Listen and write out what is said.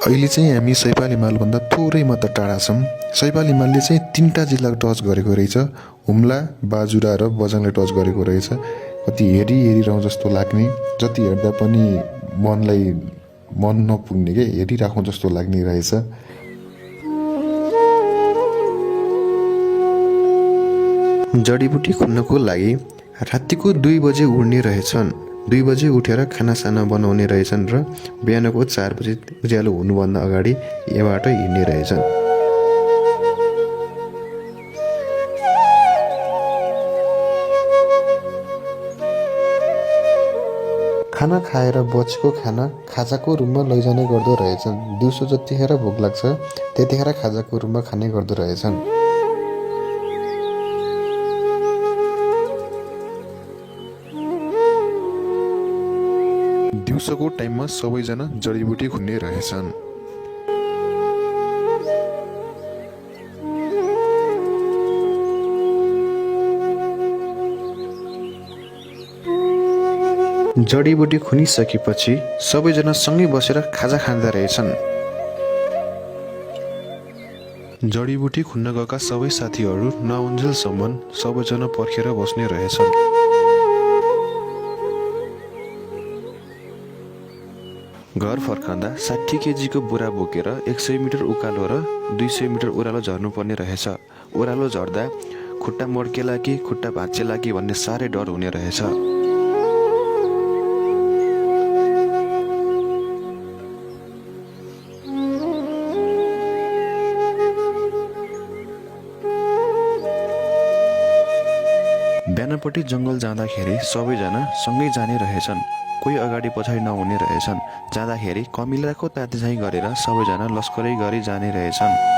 अहिले चाहिँ हामी सैपाल हिमालभन्दा थोरै मात्र टाढा छौँ। सैपाल हिमालले चाहिँ 3टा जिल्ला टच गरेको रहेछ। हुम्ला, बाजुरा र बझाङलाई टच गरेको रहेछ। कति हेरिरहँ जस्तो लाग्ने, जति हेर्दा पनि मन नपुग्ने के हेरिराखौँ जस्तो लाग्ने रहेछ। जडीबुटी खुन्नको लागि रातिको 2 बजे उड्ने रहेछन्। 2 बजे उठेर खानासाना बनाउने रहेछन् र बिहानको 4 बजे उज्यालो हुनुभन्दा अगाडि यहाँबाट हिँड्ने रहेछन्। खाना खाएर बचेको खाना खाजाको रुममा लैजाने गर्दो रहेछन्। दिउँसो जतिखेर भोक लाग्छ त्यतिखेर खाजाको रुममा खाने गर्दो रहेछन्। दिउँसोको टाइममा सबैजना जडीबुटी खुन्ने रहेछन्। जडीबुटी खुनिसकेपछि सबैजना सँगै बसेर खाजा खाँदा रहेछन्। जडीबुटी खुन्न गएका सबै साथीहरू नआउन्जेलसम्म सबैजना पर्खेर बस्ने रहेछन्। घर फर्कँदा 60 केजीको बोरा बोकेर 100 मिटर उकालो र 200 मिटर ओह्रालो झर्नुपर्ने रहेछ। ओह्रालो झर्दा खुट्टा मड्केला कि खुट्टा भाँचेला कि भन्ने साह्रै डर हुने रहेछ। बिहानपट्टि जङ्गल जाँदाखेरि सबैजना सँगै जाने रहेछन्। कोही अगाडि पछाडि नहुने रहेछन्। जाँदाखेरि कमिलाको ताती चाहिँ गरेर सबैजना लस्करै गरी जाने रहेछन्।